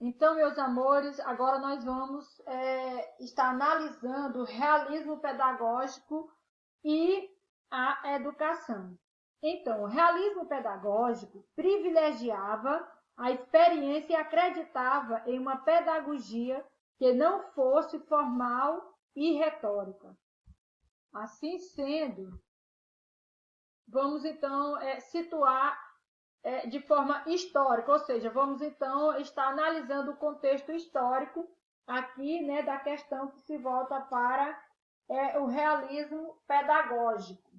Então, meus amores, agora nós vamos estar analisando o realismo pedagógico e a educação. Então, o realismo pedagógico privilegiava a experiência e acreditava em uma pedagogia que não fosse formal e retórica. Assim sendo, vamos então situar de forma histórica, ou seja, vamos então estar analisando o contexto histórico aqui, né, da questão que se volta para o realismo pedagógico.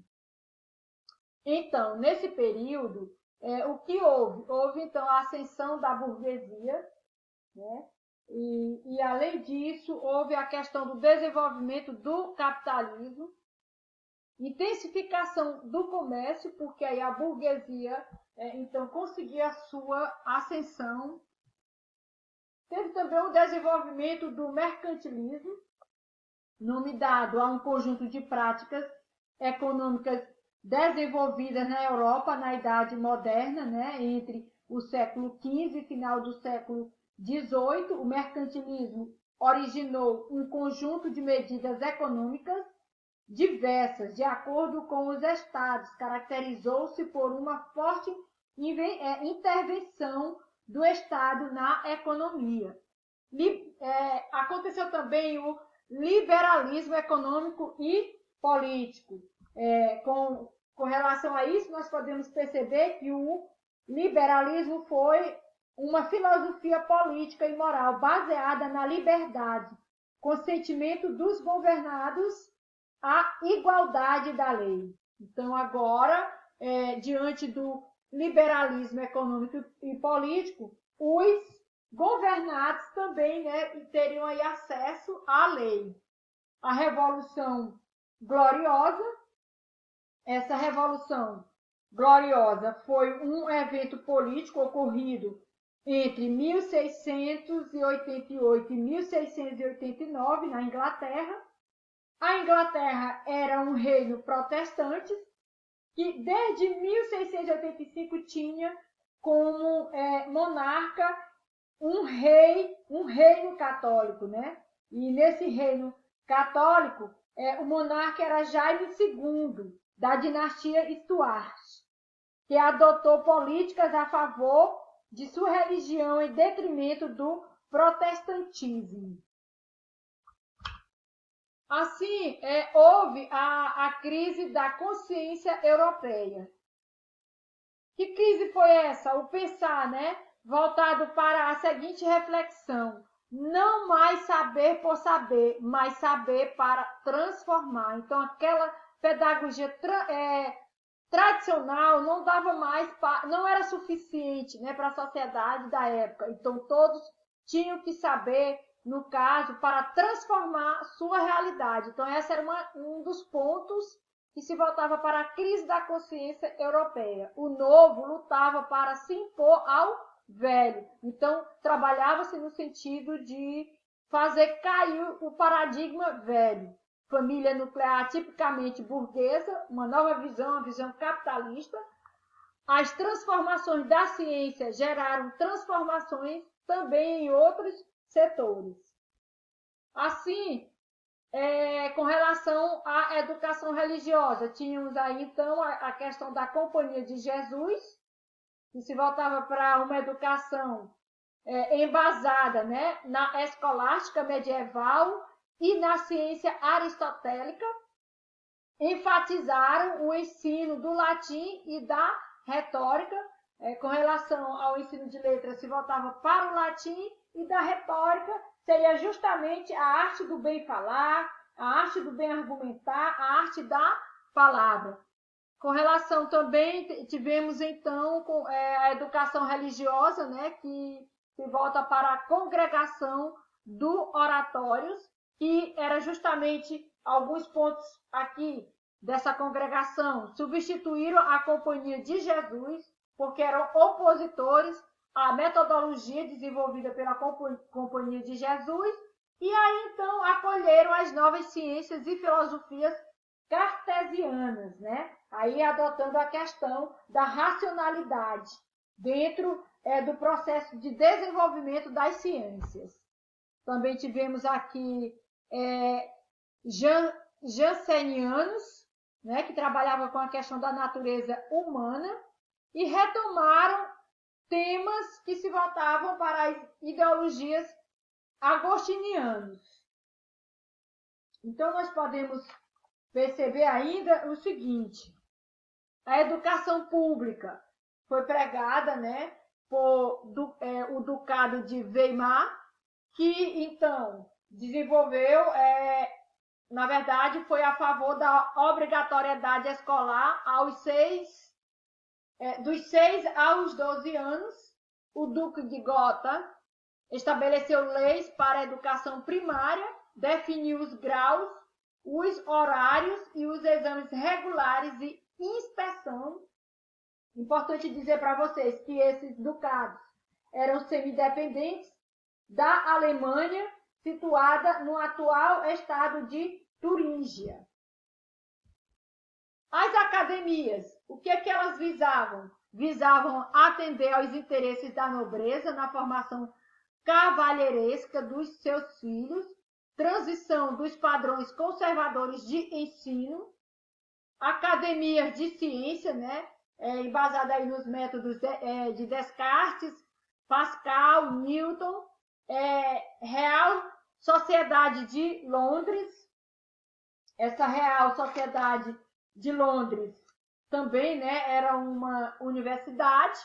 Então, nesse período, o que houve? Houve, então, a ascensão da burguesia, né? E, além disso, houve a questão do desenvolvimento do capitalismo, intensificação do comércio, porque aí a burguesia, então, conseguia a sua ascensão. Teve também o desenvolvimento do mercantilismo, nome dado a um conjunto de práticas econômicas desenvolvidas na Europa na Idade Moderna, né, entre o século XV e final do século XVIII. O mercantilismo originou um conjunto de medidas econômicas diversas, de acordo com os estados, caracterizou-se por uma forte intervenção do Estado na economia. Aconteceu também o liberalismo econômico e político. Com relação a isso, nós podemos perceber que o liberalismo foi uma filosofia política e moral baseada na liberdade, consentimento dos governados à igualdade da lei. Então, agora, diante do liberalismo econômico e político, os governados também, né, teriam aí acesso à lei. A Revolução Gloriosa, essa Revolução Gloriosa foi um evento político ocorrido entre 1688 e 1689 na Inglaterra. A Inglaterra era um reino protestante que desde 1685 tinha como monarca um reino católico, né? E nesse reino católico, o monarca era Jaime II, da dinastia Stuart, que adotou políticas a favor de sua religião em detrimento do protestantismo. Assim, houve a crise da consciência europeia. Que crise foi essa? O pensar, né? Voltado para a seguinte reflexão: não mais saber por saber, mas saber para transformar. Então, aquela pedagogia tradicional não dava mais, não era suficiente, né, para a sociedade da época. Então, todos tinham que saber, no caso, para transformar sua realidade. Então, esse era um dos pontos que se voltava para a crise da consciência europeia. O novo lutava para se impor ao velho. Então, trabalhava-se no sentido de fazer cair o paradigma velho. Família nuclear tipicamente burguesa, uma nova visão, uma visão capitalista. As transformações da ciência geraram transformações também em outros setores. Assim, com relação à educação religiosa, tínhamos aí então a questão da Companhia de Jesus, que se voltava para uma educação embasada, né, na escolástica medieval e na ciência aristotélica. Enfatizaram o ensino do latim e da retórica. Com relação ao ensino de letras, se voltava para o latim, e da retórica seria justamente a arte do bem falar, a arte do bem argumentar, a arte da palavra. Com relação também, tivemos então a educação religiosa, né, que se volta para a congregação do oratórios, que era justamente alguns pontos aqui dessa congregação. Substituíram a Companhia de Jesus, porque eram opositores à metodologia desenvolvida pela Companhia de Jesus, e aí então acolheram as novas ciências e filosofias cartesianas, né? Aí adotando a questão da racionalidade dentro do processo de desenvolvimento das ciências. Também tivemos aqui jansenianos, né, que trabalhavam com a questão da natureza humana e retomaram temas que se voltavam para as ideologias agostinianas. Então, nós podemos perceber ainda o seguinte: a educação pública foi pregada, né, por o Ducado de Weimar, que então desenvolveu, na verdade, foi a favor da obrigatoriedade escolar dos 6 aos 12 anos. O Duque de Gotha estabeleceu leis para a educação primária, definiu os graus, os horários e os exames regulares e inspeção. Importante dizer para vocês que esses ducados eram semidependentes da Alemanha, situada no atual estado de Turíngia. As academias, o que elas visavam? Visavam atender aos interesses da nobreza na formação cavalheiresca dos seus filhos, transição dos padrões conservadores de ensino, academias de ciência, né, embasada aí nos métodos de Descartes, Pascal, Newton, Real Sociedade de Londres. Essa Real Sociedade de Londres também, né, era uma universidade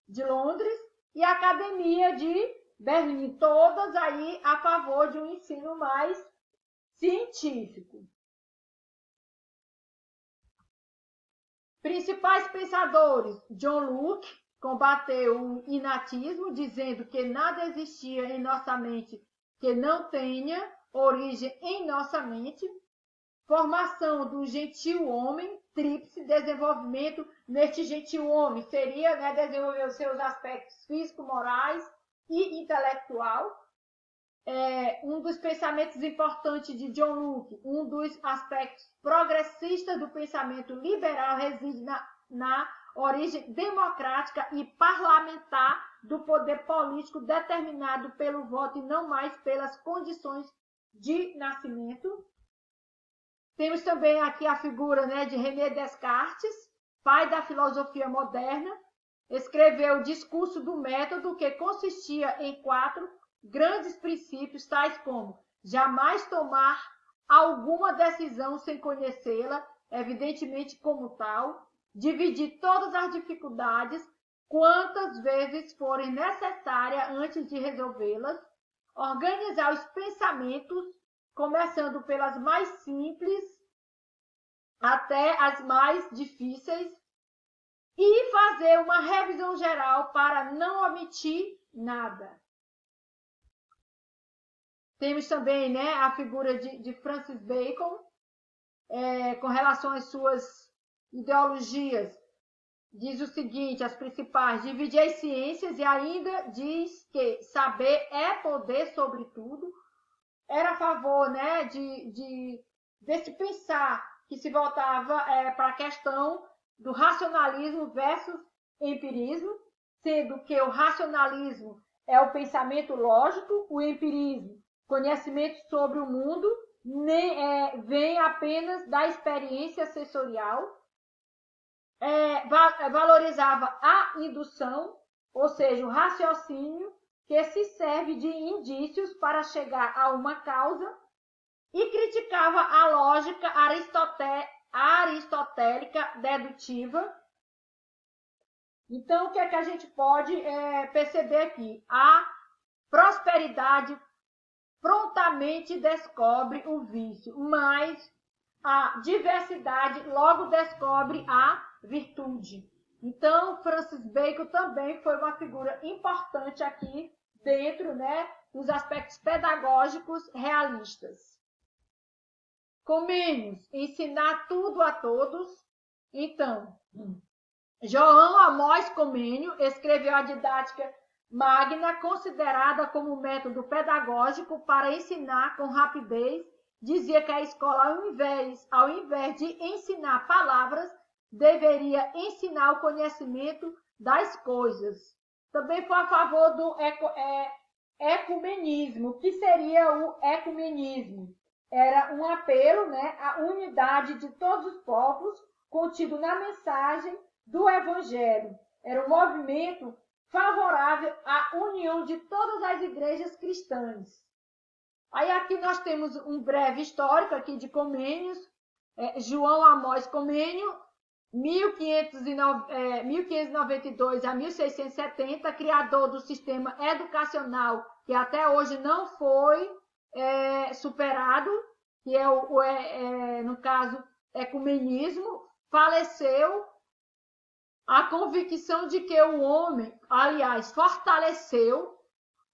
de Londres, e a Academia de Berlim, todas aí a favor de um ensino mais científico. Principais pensadores: John Locke combateu o inatismo, dizendo que nada existia em nossa mente que não tenha origem em nossa mente. Formação do gentil homem, tríplice desenvolvimento neste gentil homem seria, né, desenvolver os seus aspectos físico, morais e intelectual. Um dos pensamentos importantes de John Locke, um dos aspectos progressistas do pensamento liberal reside na origem democrática e parlamentar do poder político determinado pelo voto e não mais pelas condições de nascimento. Temos também aqui a figura, né, de René Descartes, pai da filosofia moderna. Escreveu o Discurso do Método, que consistia em 4 grandes princípios, tais como jamais tomar alguma decisão sem conhecê-la, evidentemente como tal, dividir todas as dificuldades quantas vezes forem necessárias antes de resolvê-las, organizar os pensamentos, começando pelas mais simples até as mais difíceis, e fazer uma revisão geral para não omitir nada. Temos também, né, a figura de Francis Bacon, com relação às suas ideologias. Diz o seguinte, as principais: dividir as ciências, e ainda diz que saber é poder sobre tudo. Era a favor, né, desse pensar que se voltava para a questão do racionalismo versus empirismo, sendo que o racionalismo é o pensamento lógico, o empirismo, conhecimento sobre o mundo, vem apenas da experiência sensorial. Valorizava a indução, ou seja, o raciocínio, que se serve de indícios para chegar a uma causa, e criticava a lógica aristotélica dedutiva. Então, o que é que a gente pode perceber aqui? A prosperidade prontamente descobre o vício, mas a diversidade logo descobre a virtude. Então, Francis Bacon também foi uma figura importante aqui dentro, né, dos aspectos pedagógicos realistas. Comênios, ensinar tudo a todos. Então, João Amós Comênio escreveu a Didática Magna, considerada como método pedagógico para ensinar com rapidez. Dizia que a escola, ao invés de ensinar palavras, deveria ensinar o conhecimento das coisas. também foi a favor do ecumenismo. O que seria o ecumenismo? Era um apelo, né, à unidade de todos os povos, contido na mensagem do Evangelho. Era um movimento favorável à união de todas as igrejas cristãs. Aí aqui nós temos um breve histórico aqui de Comênios, João Amós Comênio, 1592 a 1670, criador do sistema educacional que até hoje não foi superado, que é no caso, ecumenismo, faleceu. A convicção de que o homem, aliás, fortaleceu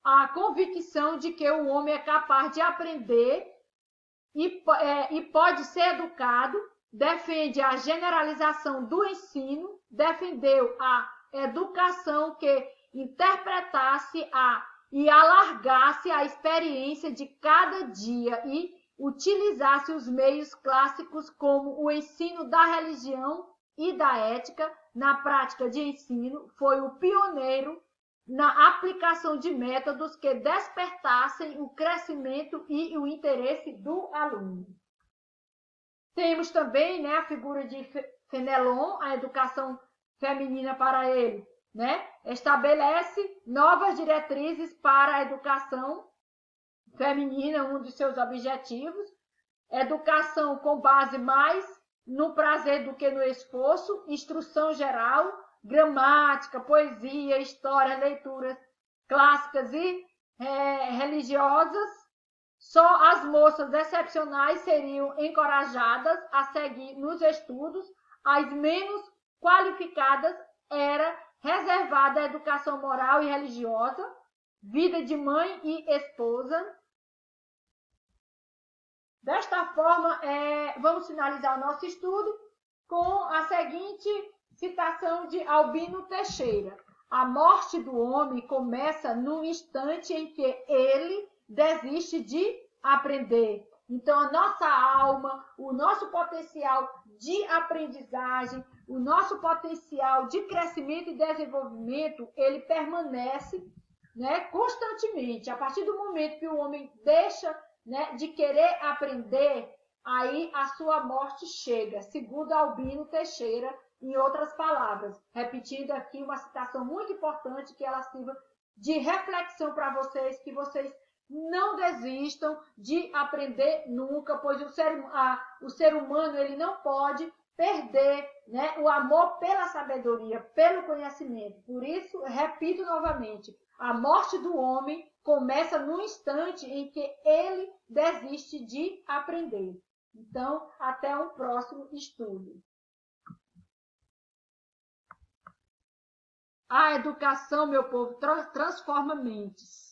a convicção de que o homem é capaz de aprender e pode ser educado, defende a generalização do ensino, defendeu a educação que interpretasse e alargasse a experiência de cada dia e utilizasse os meios clássicos como o ensino da religião e da ética na prática de ensino. Foi o pioneiro na aplicação de métodos que despertassem o crescimento e o interesse do aluno. Temos também, né, a figura de Fenelon, a educação feminina para ele, né? Estabelece novas diretrizes para a educação feminina, um dos seus objetivos. Educação com base mais no prazer do que no esforço, instrução geral, gramática, poesia, história, leituras clássicas e religiosas. Só as moças excepcionais seriam encorajadas a seguir nos estudos, as menos qualificadas era reservada a educação moral e religiosa, vida de mãe e esposa. Desta forma, vamos finalizar o nosso estudo com a seguinte citação de Albino Teixeira. A morte do homem começa no instante em que ele desiste de aprender. Então, a nossa alma, o nosso potencial de aprendizagem, o nosso potencial de crescimento e desenvolvimento, ele permanece, né, constantemente. A partir do momento que o homem deixa, né, de querer aprender, aí a sua morte chega, segundo Albino Teixeira, em outras palavras. Repetindo aqui uma citação muito importante, que ela sirva de reflexão para vocês, que vocês não desistam de aprender nunca, pois o ser humano ele não pode perder, né, o amor pela sabedoria, pelo conhecimento. Por isso, repito novamente, a morte do homem começa no instante em que ele desiste de aprender. Então, até um próximo estudo. A educação, meu povo, transforma mentes.